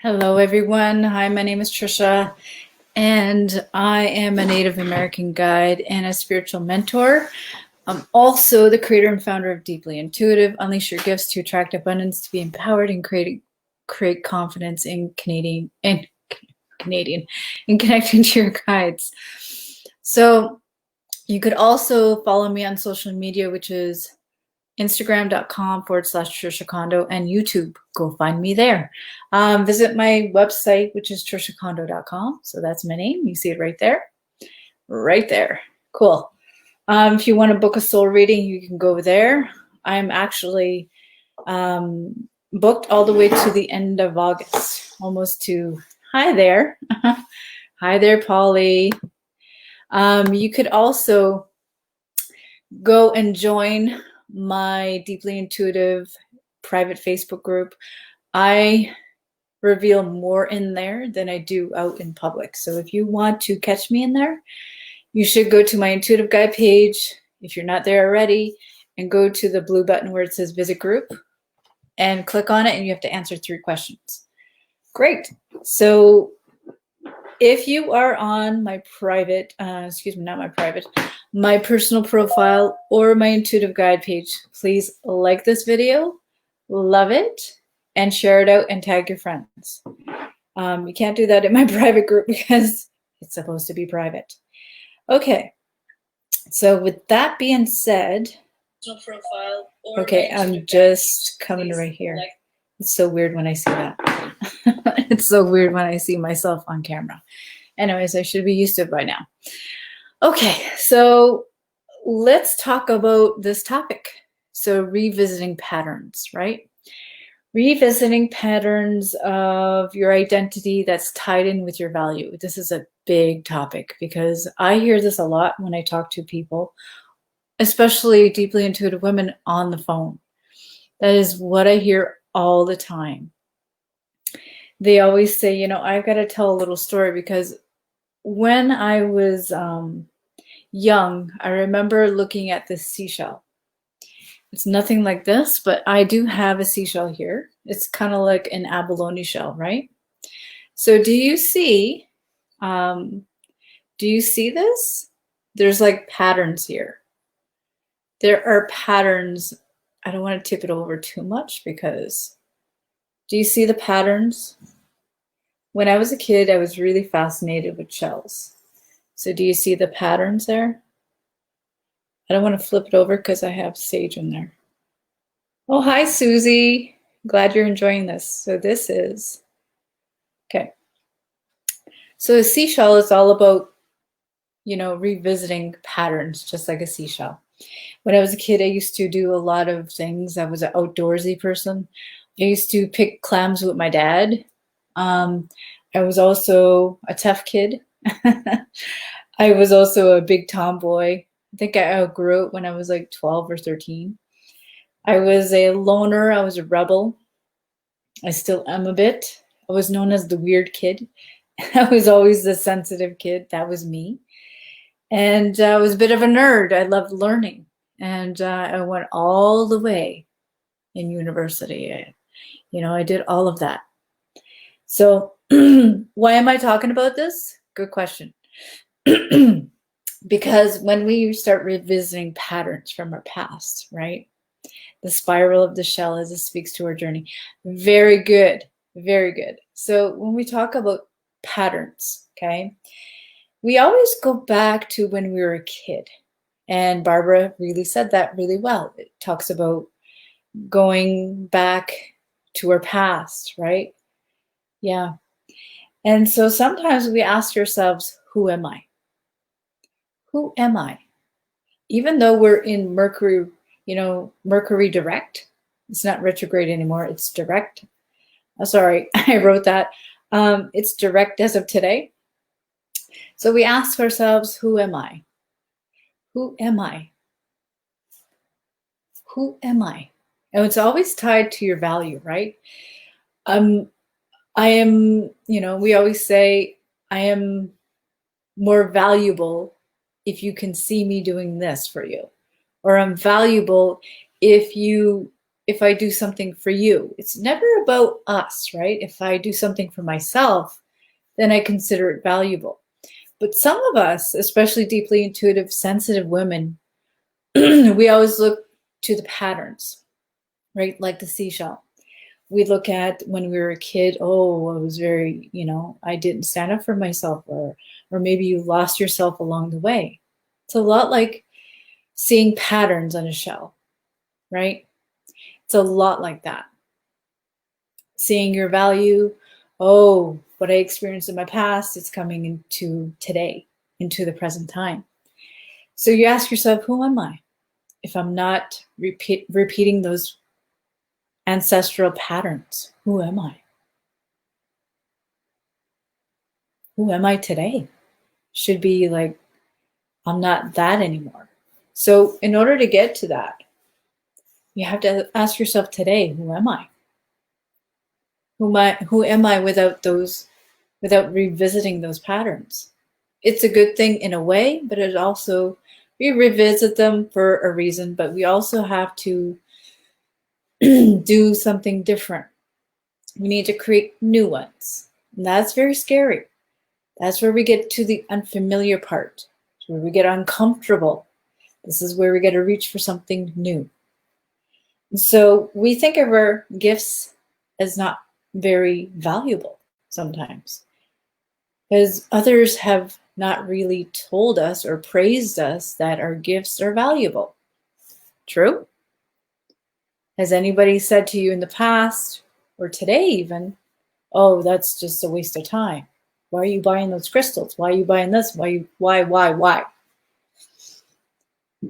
Hello, everyone. Hi, my name is Trisha, and I am a Native American guide and a spiritual mentor. I'm also the creator and founder of Deeply Intuitive, Unleash Your Gifts to Attract Abundance, to be empowered and create confidence in Canadian in connecting to your guides. So you could also follow me on social media, which is Instagram.com/Trisha Kondo and YouTube. Go find me there. Visit my website, which is trishakondo.com. So that's my name. You see it right there. Right there. Cool. If you want to book a soul reading, you can go there. I'm actually booked all the way to the end of August, almost to, hi there. Hi there, Polly. You could also go and join my Deeply Intuitive private Facebook group. I reveal more in there than I do out in public. So if you want to catch me in there, you should go to my Intuitive Guide page if you're not there already, and go to the blue button where it says visit group and click on it, and you have to answer 3 questions. Great. So if you are on my private, my personal profile or my Intuitive Guide page, please like this video, love it, and share it out and tag your friends. You can't do that in my private group because it's supposed to be private. Okay, so with that being said, okay, I'm just coming right here. It's so weird when I see that. It's so weird when I see myself on camera. Anyways, I should be used to it by now. Okay, so let's talk about this topic. So revisiting patterns, right? Revisiting patterns of your identity that's tied in with your value. This is a big topic because I hear this a lot when I talk to people, especially deeply intuitive women on the phone. That is what I hear all the time. They always say, you know, I've got to tell a little story because when I was young, I remember looking at this seashell. It's nothing like this, but I do have a seashell here. It's kind of like an abalone shell, right? So do you see this? There's like patterns here. There are patterns. I don't want to tip it over too much because do you see the patterns? When I was a kid, I was really fascinated with shells. So do you see the patterns there? I don't want to flip it over because I have sage in there. Oh, hi, Susie. Glad you're enjoying this. So this is, okay. So a seashell is all about, you know, revisiting patterns, just like a seashell. When I was a kid, I used to do a lot of things. I was an outdoorsy person. I used to pick clams with my dad. I was also a tough kid. I was also a big tomboy. I think I outgrew it when I was like 12 or 13. I was a loner. I was a rebel. I still am a bit. I was known as the weird kid. I was always the sensitive kid. That was me. And I was a bit of a nerd. I loved learning. And I went all the way in university. You know, I did all of that. So why am I talking about this? Good question. Because when we start revisiting patterns from our past, right? The spiral of the shell as it speaks to our journey. Very good. Very good. So when we talk about patterns, okay, we always go back to when we were a kid. And Barbara really said that really well. It talks about going back to our past, right? Yeah. And so sometimes we ask ourselves, who am I? Who am I? Even though we're in Mercury, you know, Mercury direct, it's not retrograde anymore, it's direct. Oh, sorry, I wrote that. It's direct as of today. So we ask ourselves, who am I? Who am I? Who am I? And it's always tied to your value, right? I am, you know, we always say, I am more valuable if you can see me doing this for you. Or I'm valuable if you if I do something for you. It's never about us, right? If I do something for myself, then I consider it valuable. But some of us, especially deeply intuitive, sensitive women, we always look to the patterns, right? Like the seashell. We look at when we were a kid, oh, I was very, I didn't stand up for myself, or maybe you lost yourself along the way. It's a lot like seeing patterns on a shell, right? It's a lot like that. Seeing your value, oh, what I experienced in my past, it's coming into today, into the present time. So you ask yourself, who am I? If I'm not repeating those ancestral patterns, who am I? Who am I today? Should be like, I'm not that anymore. So in order to get to that, you have to ask yourself today, who am I? Who am I without revisiting those patterns? It's a good thing in a way, but it also, we revisit them for a reason, but we also have to do something different. We need to create new ones. And that's very scary. That's where we get to the unfamiliar part. It's where we get uncomfortable. This is where we get to reach for something new. And so we think of our gifts as not very valuable sometimes, because others have not really told us or praised us that our gifts are valuable. True? Has anybody said to you in the past, or today even, oh, that's just a waste of time? Why are you buying those crystals? Why are you buying this? Why?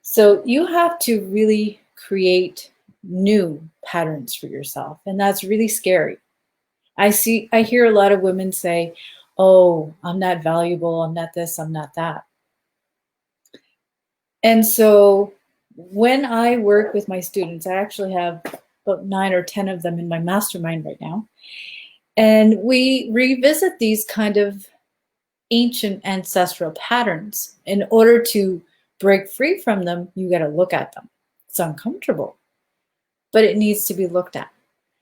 So you have to really create new patterns for yourself. And that's really scary. I hear a lot of women say, oh, I'm not valuable. I'm not this, I'm not that. And so when I work with my students, I actually have about 9 or 10 of them in my mastermind right now. And we revisit these kind of ancient ancestral patterns. In order to break free from them, you got to look at them. It's uncomfortable, but it needs to be looked at.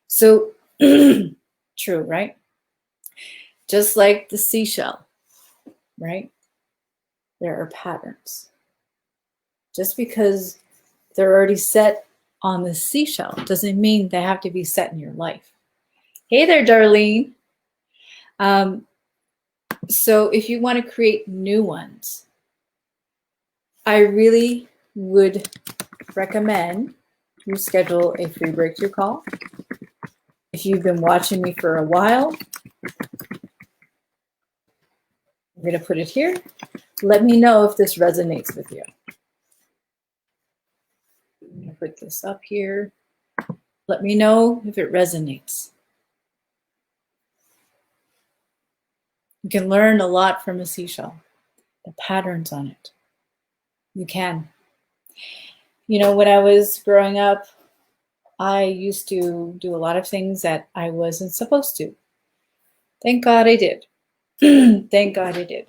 So true, right? Just like the seashell, right? There are patterns. Just because they're already set on the seashell doesn't mean they have to be set in your life. Hey there, Darlene. So if you want to create new ones, I really would recommend you schedule a free breakthrough call. If you've been watching me for a while, I'm going to put it here. Let me know if this resonates with you. I'm going to put this up here. Let me know if it resonates. You can learn a lot from a seashell, the patterns on it. You can. You know, when I was growing up, I used to do a lot of things that I wasn't supposed to. Thank God I did. Thank God I did.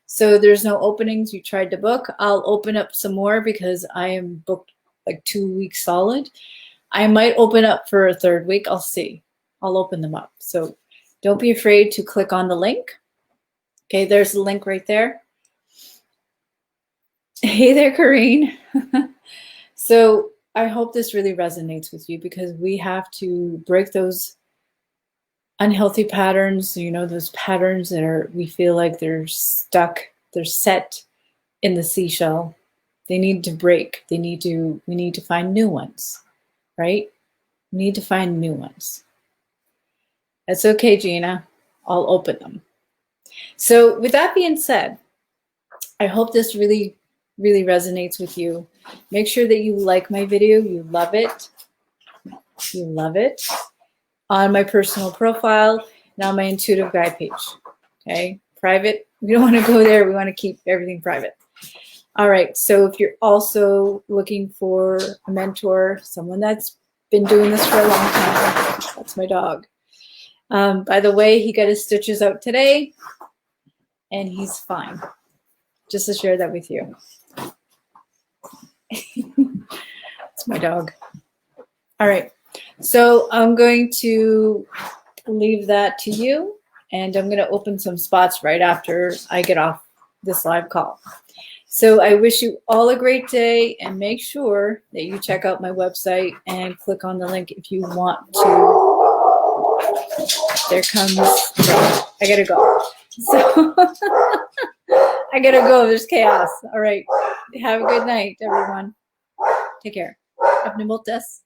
So there's no openings. You tried to book. I'll open up some more because I am booked like 2 weeks solid. I might open up for a third week. I'll see. I'll open them up. So don't be afraid to click on the link. Okay, there's the link right there. Hey there, Corrine. So I hope this really resonates with you, because we have to break those unhealthy patterns, you know, those patterns that we feel like they're stuck, they're set in the seashell. They need to break. We need to find new ones, right? We need to find new ones. That's okay, Gina. I'll open them. So with that being said, I hope this really resonates with you. Make sure that you like my video. You love it. You love it. On my personal profile and on my intuitive guide page. Okay, private. We don't want to go there. We want to keep everything private. All right. So if you're also looking for a mentor, someone that's been doing this for a long time, that's my dog. By the way, he got his stitches out today, and he's fine. Just to share that with you. It's my dog. All right. So I'm going to leave that to you, and I'm going to open some spots right after I get off this live call. So I wish you all a great day, and make sure that you check out my website and click on the link if you want to. There comes, I gotta go. So I gotta go. There's chaos. All right. Have a good night, everyone. Take care. Abnimultas.